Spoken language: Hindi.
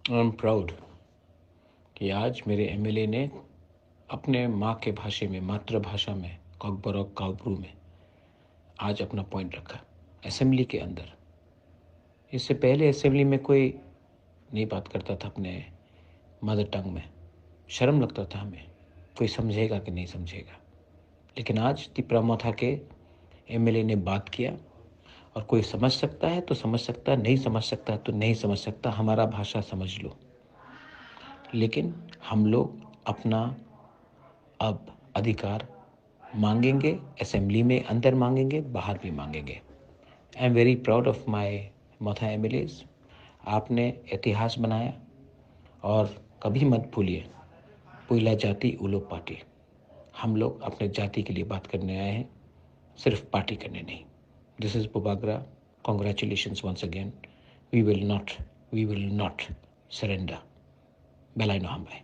आई एम प्राउड कि आज मेरे एमएलए ने अपने माँ के भाषा में, मातृभाषा में, कॉकबरॉक काउप्रू में आज अपना पॉइंट रखा असेंबली के अंदर। इससे पहले असेंबली में कोई नहीं बात करता था अपने मदर टंग में, शर्म लगता था हमें, कोई समझेगा कि नहीं समझेगा। लेकिन आज तिपरामोथा के एमएलए ने बात किया और कोई समझ सकता है तो समझ सकता, नहीं समझ सकता तो नहीं समझ सकता, हमारा भाषा समझ लो। लेकिन हम लोग अपना अब अधिकार मांगेंगे, असेंबली में अंदर मांगेंगे, बाहर भी मांगेंगे। I am very proud of my Motha MLAs. आपने इतिहास बनाया और कभी मत भूलिए, पुइला जाति उलो पार्टी। हम लोग अपने जाति के लिए बात करने आए हैं, सिर्फ पार्टी करने नहीं। दिस इज बुबागरा। Congratulations once again. We will not surrender. बेलाइनो हम भाई।